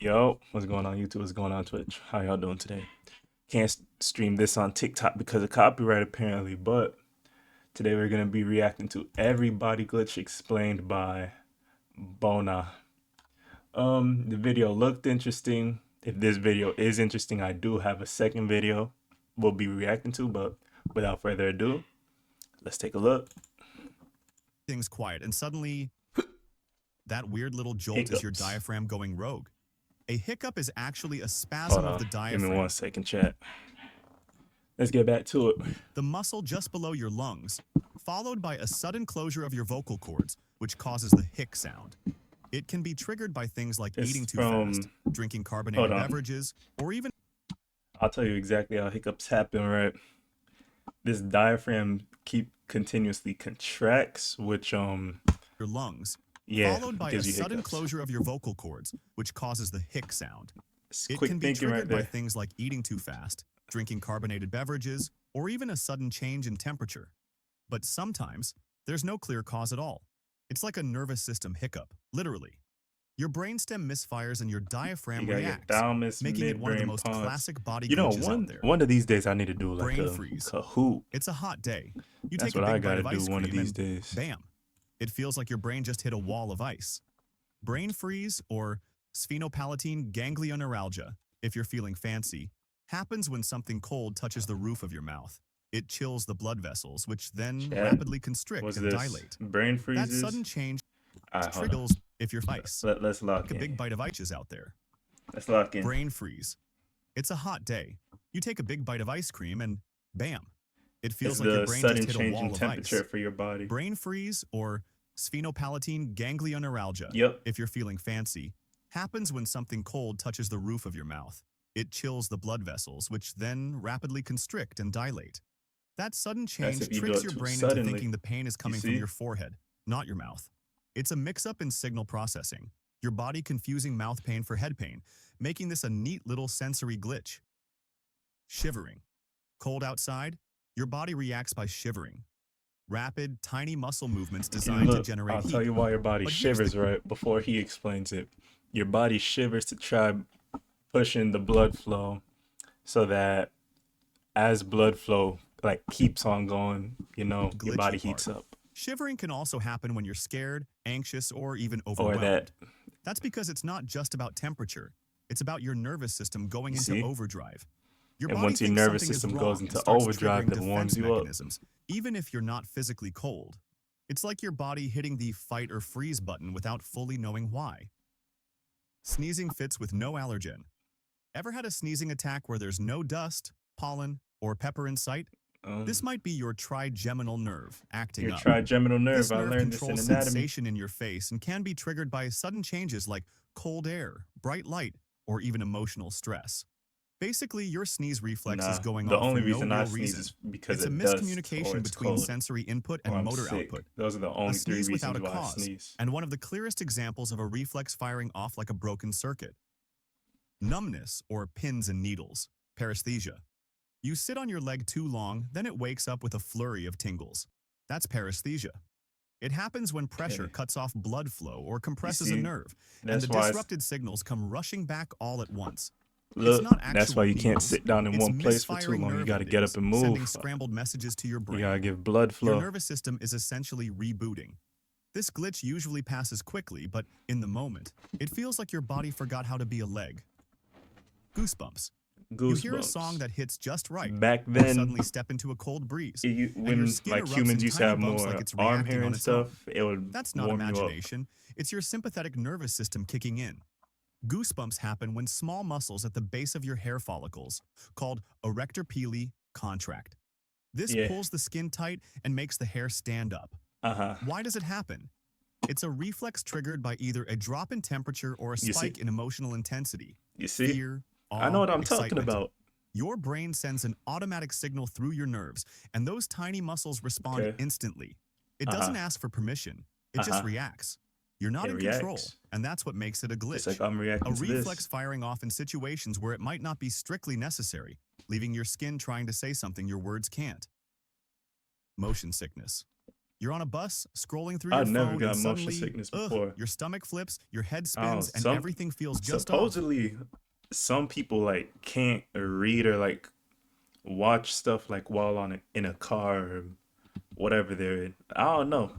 Yo, what's going on YouTube? What's going on Twitch? How y'all doing today? Can't stream this on TikTok because of copyright apparently, but today we're gonna be reacting to every body glitch explained by Bona. The video looked interesting. If this video is interesting, I do have a second video we'll be reacting to, but without further ado, let's take a look. Things quiet, and suddenly that weird little jolt Hiccups. is your diaphragm going rogue. A hiccup is actually a Hold spasm on, of the give me diaphragm, 1 second, chat. Let's get back to it. the muscle just below your lungs, followed by a sudden closure of your vocal cords, which causes the hic sound. It can be triggered by things like It's eating too from- fast, drinking carbonated Hold on. beverages, or even I'll tell you exactly how hiccups happen, right? This diaphragm continuously contracts, which your lungs, yeah, followed by a gives you sudden hiccups. closure of your vocal cords, which causes the hic sound. It's It quick can be thinking triggered right by there. things like eating too fast, drinking carbonated beverages, or even a sudden change in temperature. But sometimes, there's no clear cause at all. It's like a nervous system hiccup, literally. Your brainstem misfires and your You diaphragm got your reacts, thalamus, making it one of the midbrain most pons. classic body You know, glitches out there. one of these days I need to do like Brain a freeze. Kahoot. It's a hot day. You That's take what a I big bite gotta of do ice one of cream these and days. bam, it feels like your brain just hit a wall of ice. Brain freeze, or sphenopalatine ganglioneuralgia, if you're feeling fancy, happens when something cold touches the roof of your mouth. It chills the blood vessels, which then Chat, rapidly constrict What's and this? dilate. Brain That freezes. sudden change Hold on. triggers if you're ice. Let's lock Take a in. big bite of ice out there. Let's lock in. Brain freeze. It's a hot day. You take a big bite of ice cream and bam, it feels It's like your the brain sudden just hit a change wall in of temperature ice. for your body. Brain freeze, or sphenopalatine ganglioneuralgia, Yep. if you're feeling fancy, happens when something cold touches the roof of your mouth. It chills the blood vessels, which then rapidly constrict and dilate. That sudden change if you do tricks it your too brain suddenly. into thinking the pain is coming from see? your forehead, not your mouth. It's a mix-up in signal processing, your body confusing mouth pain for head pain, making this a neat little sensory glitch. Shivering. Cold outside, your body reacts by shivering. Rapid, tiny muscle movements And designed to look, generate I'll heat. tell you why your body But here's the- shivers right before he explains it. Your body shivers to try pushing the blood flow so that as blood flow like keeps on going, your Glitchy body part. heats up. Shivering can also happen when you're scared, anxious, or even Or overwhelmed. that That's because it's not just about temperature. It's about your nervous system going You into see? overdrive. Your And body once your thinks nervous something is system wrong goes and into starts overdrive, triggering that warms defense you up. mechanisms, even if you're not physically cold. It's like your body hitting the fight or freeze button without fully knowing why. Sneezing fits with no allergen. Ever had a sneezing attack where there's no dust, pollen, or pepper in sight? This might be your trigeminal nerve acting your up. trigeminal nerve. This I nerve learned this in controls anatomy. sensation in your face and can be triggered by sudden changes like cold air, bright light, or even emotional stress. Basically, your sneeze reflex is going the off only for no reason I real sneeze reason. is because It's a of dust or miscommunication it's between cold sensory input or and I'm motor sick. output. Those are the A only three sneeze without reasons a why I cause, sneeze. and one of the clearest examples of a reflex firing off like a broken circuit. Numbness, or pins and needles, paresthesia. You sit on your leg too long, then it wakes up with a flurry of tingles. That's paresthesia. It happens when pressure Okay. cuts off blood flow or compresses a see, nerve, and That's the why disrupted signals come rushing back all at once. look. not That's why actual you can't needles, sit down in It's one place for too misfiring long. You nerve got to get up endings, and sending move. scrambled messages to your You brain. gotta give blood Your flow. nervous system is essentially rebooting. This glitch usually passes quickly, but in the moment, it feels like your body forgot how to be a leg. Goosebumps. You hear a song Goosebumps. that hits just right, Back and then, suddenly step into a cold breeze. when your skin like erupts humans in used to tiny have bumps more like it's arm reacting hair on and its own. stuff, it would That's not warm you up. imagination. It's your sympathetic nervous system kicking in. Goosebumps happen when small muscles at the base of your hair follicles, called erector pili, contract. This Yeah. pulls the skin tight and makes the hair stand up. Why does it happen? It's a reflex triggered by either a drop in temperature or a You see? spike in emotional intensity. You see? Fear, awe, I know what I'm talking excitement. about. Your brain sends an automatic signal through your nerves, and those tiny muscles respond Okay. instantly. It doesn't ask for permission. It just reacts. You're not It in control, reacts. and that's what makes it a glitch. It's like I'm A reacting to reflex this. firing off in situations where it might not be strictly necessary, leaving your skin trying to say something your words can't. Motion sickness. You're on a bus, scrolling through your I've never phone, and got motion suddenly, sickness before. your stomach flips, your head I don't know, spins, and everything feels just off. supposedly some people like can't read or like watch stuff like while on in a car or whatever they're in. I don't know.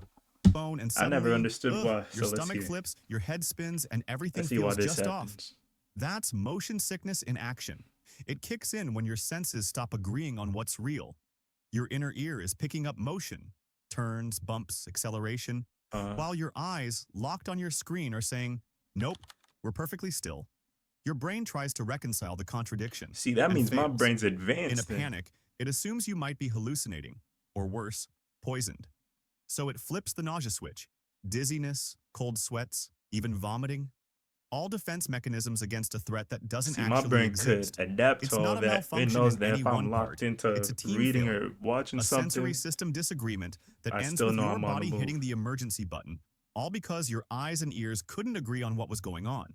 Phone, and I never suddenly, understood why. your So let's stomach hear. flips, your head spins, and everything Let's see why feels this just off. happens. That's motion sickness in action. It kicks in when your senses stop agreeing on what's real. Your inner ear is picking up motion, turns, bumps, acceleration, Uh, while your eyes, locked on your screen, are saying, nope, we're perfectly still. Your brain tries to reconcile the contradiction See, that and means my fails. brain's In a advanced then. panic, it assumes you might be hallucinating, or worse, poisoned. So it flips the nausea switch. Dizziness, cold sweats, even vomiting. All defense mechanisms against a threat that doesn't See, my actually brain exist. could adapt It's to all not a that. It malfunction knows in that any if I'm one locked part. It's into a team reading failure, or watching a sensory something, system disagreement that I ends still with know your I'm on the body move. hitting the emergency button, all because your eyes and ears couldn't agree on what was going on.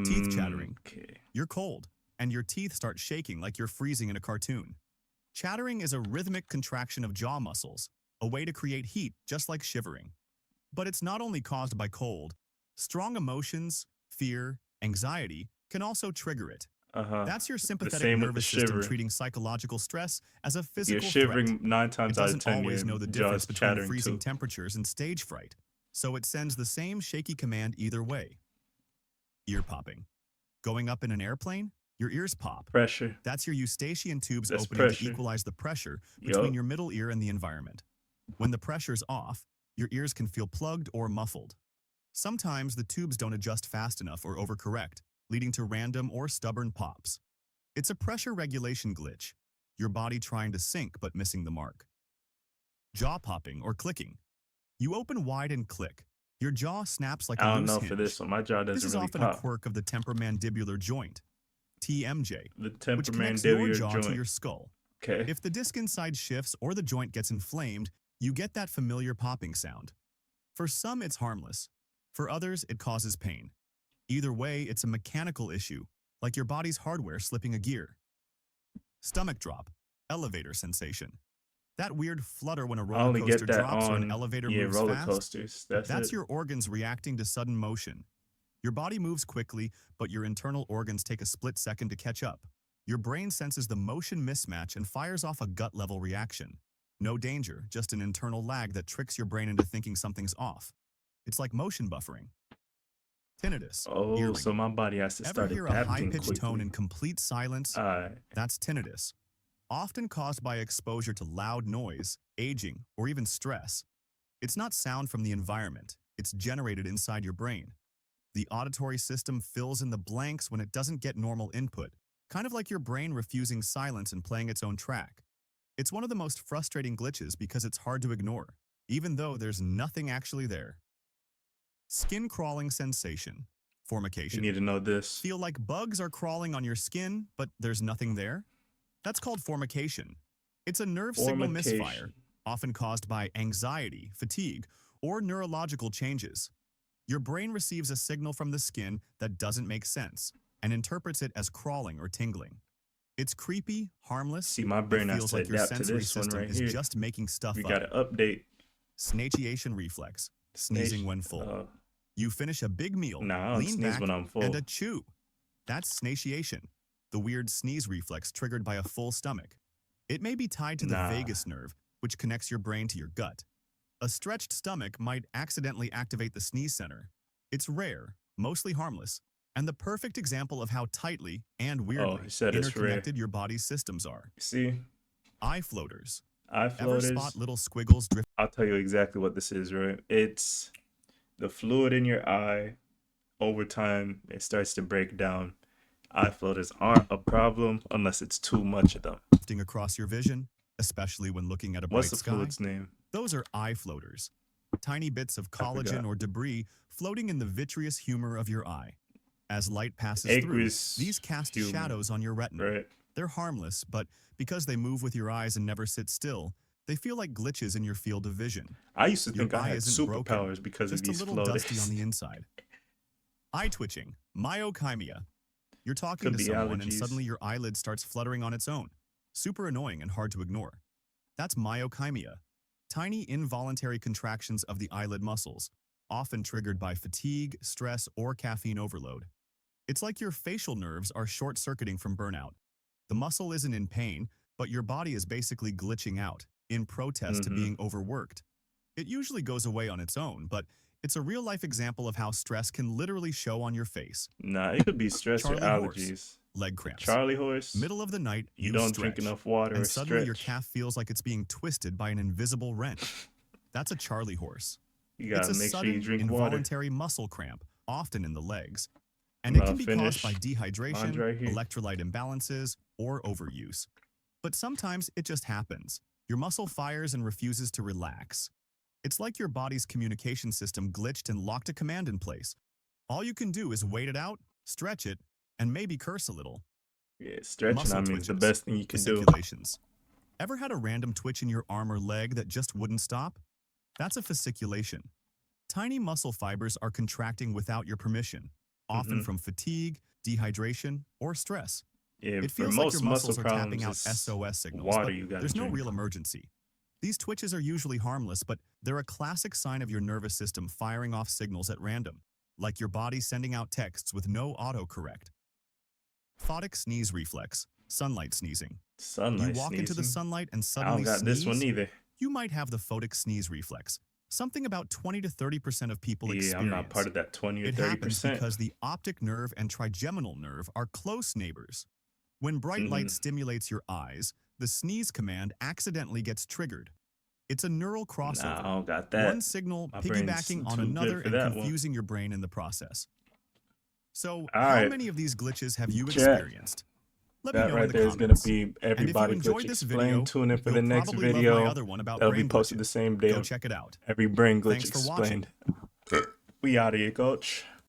Teeth chattering. Okay. You're cold, and your teeth start shaking like you're freezing in a cartoon. Chattering is a rhythmic contraction of jaw muscles, a way to create heat just like shivering. But it's not only caused by cold. Strong emotions, fear, anxiety can also trigger it. Uh-huh. That's your The sympathetic same with the nervous system shivering. treating psychological stress as a You're physical threat. shivering 9 It times out of doesn't 10, always your know the jaw difference is between chattering freezing too. temperatures and stage fright, so it sends the same shaky command either way. Ear popping. Going up in an airplane, your ears pop. Pressure. That's your eustachian tubes That's opening pressure. to equalize the pressure between Yup. your middle ear and the environment. When the pressure's off, your ears can feel plugged or muffled. Sometimes the tubes don't adjust fast enough or overcorrect, leading to random or stubborn pops. It's a pressure regulation glitch, your body trying to sync but missing the mark. Jaw popping or clicking. You open wide and click. Your jaw snaps like I a don't loose know hinge. for this one. My jaw This doesn't is really often a pop. quirk of the temporomandibular joint, TMJ, The which connects your temporomandibular jaw to joint. your skull. Okay. If the disc inside shifts or the joint gets inflamed, you get that familiar popping sound. For some, it's harmless. For others, it causes pain. Either way, it's a mechanical issue, like your body's hardware slipping a gear. Stomach drop, elevator sensation. That weird flutter when a I roller only coaster get that drops or an on elevator moves roller fast. coasters. That's That's it. your organs reacting to sudden motion. Your body moves quickly, but your internal organs take a split second to catch up. Your brain senses the motion mismatch and fires off a gut-level reaction. No danger, just an internal lag that tricks your brain into thinking something's off. It's like motion buffering. Tinnitus, Oh, ear so ringing. my body has to Ever start hear a adapting high-pitched tone quickly. in complete silence? Alright. That's tinnitus, often caused by exposure to loud noise, aging, or even stress. It's not sound from the environment, it's generated inside your brain. The auditory system fills in the blanks when it doesn't get normal input, kind of like your brain refusing silence and playing its own track. It's one of the most frustrating glitches because it's hard to ignore, even though there's nothing actually there. Skin crawling sensation, You formication. need to know this. Feel like bugs are crawling on your skin, but there's nothing there? That's called formication. It's a nerve signal misfire, Formication. often caused by anxiety, fatigue, or neurological changes. Your brain receives a signal from the skin that doesn't make sense and interprets it as crawling or tingling. It's creepy, harmless. See, my It brain has feels to like your adapt to sensory this one system right is here. just making stuff We up. gotta update. Snatiation reflex, sneezing Snatch- when full. You finish a big meal, Nah, I don't lean sneeze back, when I'm full. and a chew. That's snatiation, the weird sneeze reflex triggered by a full stomach. It may be tied to the Nah. vagus nerve, which connects your brain to your gut. A stretched stomach might accidentally activate the sneeze center. It's rare, mostly harmless, and the perfect example of how tightly and weirdly he said it's rare. interconnected your body's systems are. See, Eye floaters. eye Ever floaters. spot little squiggles drift I'll tell you exactly what this is, right? It's the fluid in your eye. Over time, it starts to break down. Eye floaters aren't a problem unless it's too much of them. drifting across your vision, especially when looking at a bright What's the sky? fluid's name? Those are eye floaters, tiny bits of forgot. collagen or debris floating in the vitreous humor of your eye. As light passes Aqueous through, these cast humor, shadows on your retina. Right? They're harmless, but because they move with your eyes and never sit still, they feel like glitches in your field of vision. I used to Your think I eye had isn't broken, superpowers because of just a these little dusty on floaters. the inside. Eye twitching, myokymia. You're talking Could to be someone and allergies. suddenly your eyelid starts fluttering on its own. Super annoying and hard to ignore. That's myokymia. Tiny involuntary contractions of the eyelid muscles, often triggered by fatigue, stress, or caffeine overload. It's like your facial nerves are short-circuiting from burnout. The muscle isn't in pain, but your body is basically glitching out, in protest to Mm-hmm. being overworked. It usually goes away on its own, but it's a real-life example of how stress can literally show on your face. Nah, it could be stress or Charlie horse. allergies. Leg cramps. Charlie horse, Middle of the night, you you don't drink stretch, enough water or and suddenly your stretch. calf feels like it's being twisted by an invisible wrench. That's a Charlie horse. You It's gotta a make sure you sudden, drink water. involuntary muscle cramp, often in the legs. And I'm it can not be finished. caused by dehydration, Mine's right here. electrolyte imbalances, or overuse. But sometimes it just happens. Your muscle fires and refuses to relax. It's like your body's communication system glitched and locked a command in place. All you can do is wait it out, stretch it, and maybe curse a little. Yeah, stretching, Muscle I mean, it's the twitches. best thing you can do. Fasciculations. Ever had a random twitch in your arm or leg that just wouldn't stop? That's a fasciculation. Tiny muscle fibers are contracting without your permission, often Mhm. from fatigue, dehydration, or stress. Yeah, It for feels like most your muscle muscles are tapping out problems, it's SOS signals, water but you gotta there's no drink. real emergency. These twitches are usually harmless, but they're a classic sign of your nervous system firing off signals at random, like your body sending out texts with no autocorrect. Photic sneeze reflex, sunlight sneezing. Sunlight You walk into the sneezing. sunlight and I suddenly don't got sneeze. this one either. You might have the photic sneeze reflex, something about 20 to 30% of people Yeah, experience. I'm not part of that 20 or It 30%. happens because the optic nerve and trigeminal nerve are close neighbors. When bright light Mhm. stimulates your eyes, the sneeze command accidentally gets triggered. It's a neural Nah, crossover. I don't got that. One signal My brain's piggybacking on too good another for and that one. confusing your brain in the process. So, All how right. many of these glitches have you Chat. experienced? Let me That know in right the there is going comments. to be And if you Everybody enjoyed Glitch this Explained. video, Tune in for the you'll next probably love my video. other one about That'll be brain posted the glitches. same day Go of check it out. every Brain Glitch Thanks for watching. Explained. We out of here, coach.